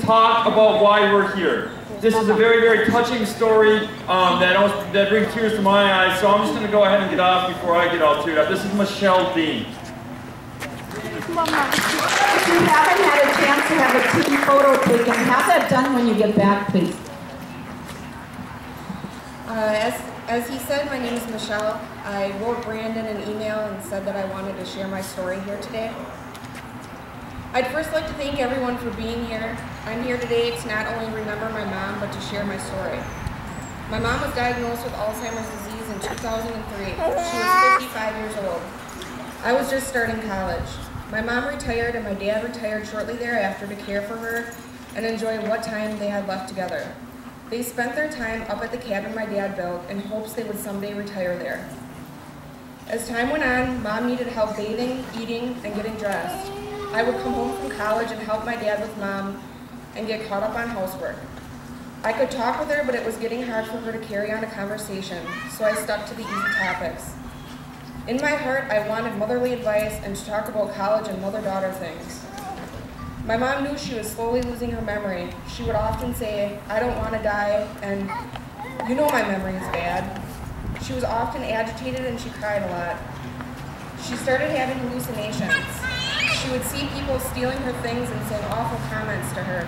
talk about why we're here. This is a very, very touching story that brings tears to my eyes, so I'm just going to go ahead and get off before I get all teared up. This is Michelle Dean. If you haven't had a chance to have a team photo taken, have that done when you get back, please. As he said, my name is Michelle. I wrote Brandon an email and said that I wanted to share my story here today. I'd first like to thank everyone for being here. I'm here today to not only remember my mom, but to share my story. My mom was diagnosed with Alzheimer's disease in 2003. She was 55 years old. I was just starting college. My mom retired and my dad retired shortly thereafter to care for her and enjoy what time they had left together. They spent their time up at the cabin my dad built in hopes they would someday retire there. As time went on, Mom needed help bathing, eating, and getting dressed. I would come home from college and help my dad with Mom and get caught up on housework. I could talk with her, but it was getting hard for her to carry on a conversation, so I stuck to the easy topics. In my heart, I wanted motherly advice and to talk about college and mother-daughter things. My mom knew she was slowly losing her memory. She would often say, "I don't want to die," and "You know my memory is bad." She was often agitated and she cried a lot. She started having hallucinations. She would see people stealing her things and saying awful comments to her.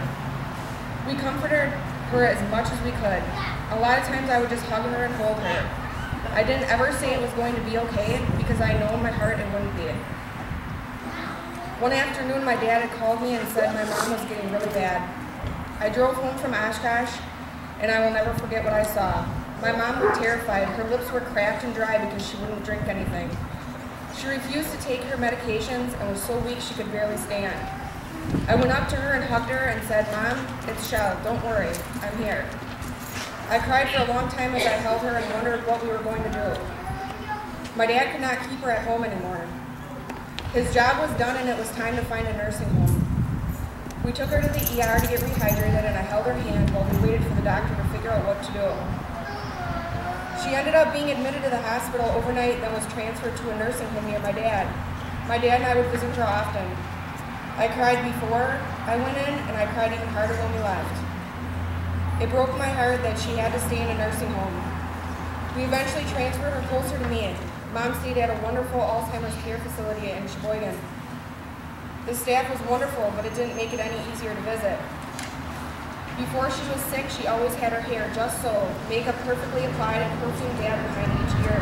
We comforted her as much as we could. A lot of times I would just hug her and hold her. I didn't ever say it was going to be okay because I know in my heart it wouldn't be. One afternoon, my dad had called me and said my mom was getting really bad. I drove home from Oshkosh, and I will never forget what I saw. My mom looked terrified. Her lips were cracked and dry because she wouldn't drink anything. She refused to take her medications and was so weak she could barely stand. I went up to her and hugged her and said, "Mom, it's Shell. Don't worry. I'm here." I cried for a long time as I held her and wondered what we were going to do. My dad could not keep her at home anymore. His job was done and it was time to find a nursing home. We took her to the ER to get rehydrated and I held her hand while we waited for the doctor to figure out what to do. She ended up being admitted to the hospital overnight, then was transferred to a nursing home near my dad. My dad and I would visit her often. I cried before I went in and I cried even harder when we left. It broke my heart that she had to stay in a nursing home. We eventually transferred her closer to me. Mom stayed at a wonderful Alzheimer's care facility in Sheboygan. The staff was wonderful, but it didn't make it any easier to visit. Before she was sick, she always had her hair just so, makeup perfectly applied and perfume dabbed behind each ear.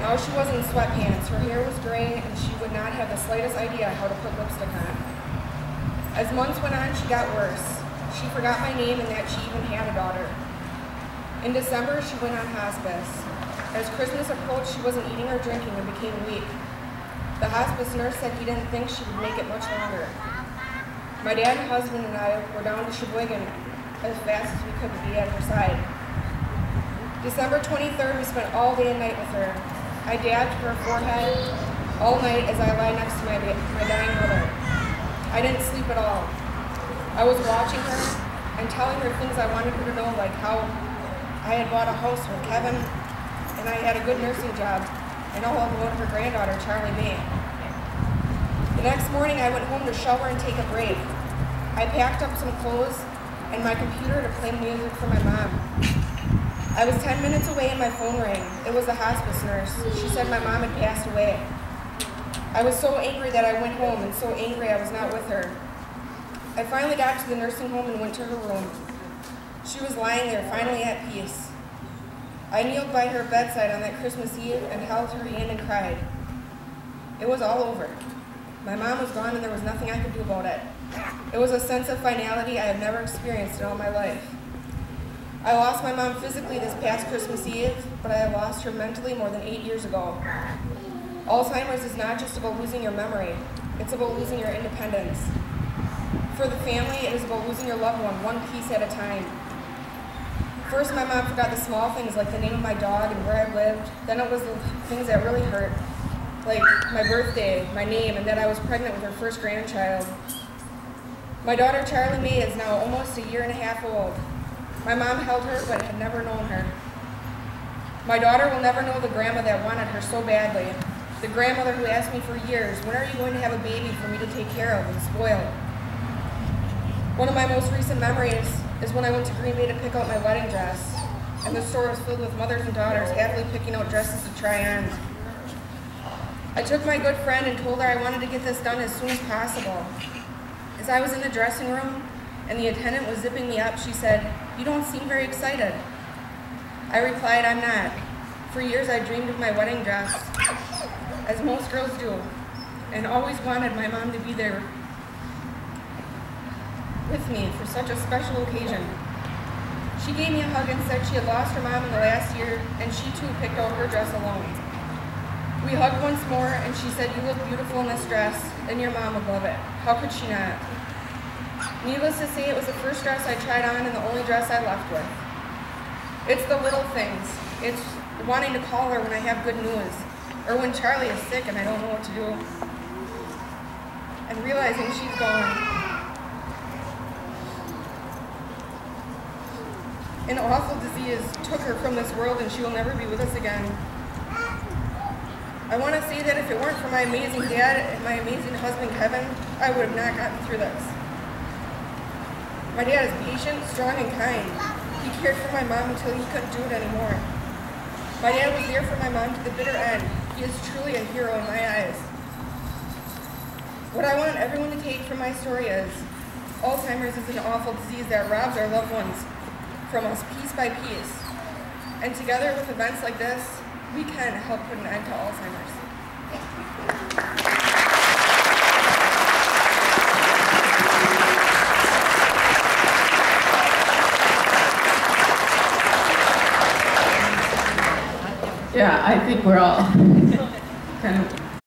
Now she was in sweatpants, her hair was gray, and she would not have the slightest idea how to put lipstick on. As months went on, she got worse. She forgot my name and that she even had a daughter. In December, she went on hospice. As Christmas approached, she wasn't eating or drinking and became weak. The hospice nurse said he didn't think she would make it much longer. My dad and husband and I were down to Sheboygan as fast as we could to be at her side. December 23rd, we spent all day and night with her. I dabbed her forehead all night as I lay next to my dying mother. I didn't sleep at all. I was watching her and telling her things I wanted her to know, like how I had bought a house with Kevin and I had a good nursing job and all alone her granddaughter, Charlie May. The next morning I went home to shower and take a break. I packed up some clothes and my computer to play music for my mom. I was 10 minutes away and my phone rang. It was the hospice nurse. She said my mom had passed away. I was so angry that I went home and so angry I was not with her. I finally got to the nursing home and went to her room. She was lying there, finally at peace. I kneeled by her bedside on that Christmas Eve and held her hand and cried. It was all over. My mom was gone and there was nothing I could do about it. It was a sense of finality I have never experienced in all my life. I lost my mom physically this past Christmas Eve, but I lost her mentally more than 8 years ago. Alzheimer's is not just about losing your memory, it's about losing your independence. For the family, it is about losing your loved one piece at a time. First, my mom forgot the small things like the name of my dog and where I lived. Then it was the things that really hurt, like my birthday, my name, and that I was pregnant with her first grandchild. My daughter Charlie May is now almost 1.5 years old. My mom held her but had never known her. My daughter will never know the grandma that wanted her so badly. The grandmother who asked me for years, "When are you going to have a baby for me to take care of and spoil?" One of my most recent memories is when I went to Green Bay to pick out my wedding dress, and the store was filled with mothers and daughters happily picking out dresses to try on. I took my good friend and told her I wanted to get this done as soon as possible. As I was in the dressing room and the attendant was zipping me up, she said, "You don't seem very excited." I replied, "I'm not. For years I dreamed of my wedding dress, as most girls do, and always wanted my mom to be there with me for such a special occasion." She gave me a hug and said she had lost her mom in the last year, and she too picked out her dress alone. We hugged once more, and she said, "You look beautiful in this dress, and your mom would love it. How could she not?" Needless to say, it was the first dress I tried on and the only dress I left with. It's the little things. It's wanting to call her when I have good news, or when Charlie is sick and I don't know what to do, and realizing she's gone. An awful disease took her from this world and she will never be with us again. I want to say that if it weren't for my amazing dad and my amazing husband Kevin, I would have not gotten through this. My dad is patient, strong, and kind. He cared for my mom until he couldn't do it anymore. My dad was there for my mom to the bitter end. He is truly a hero in my eyes. What I want everyone to take from my story is, Alzheimer's is an awful disease that robs our loved ones from us piece by piece. And together with events like this, we can help put an end to Alzheimer's. Yeah, I think we're all kind of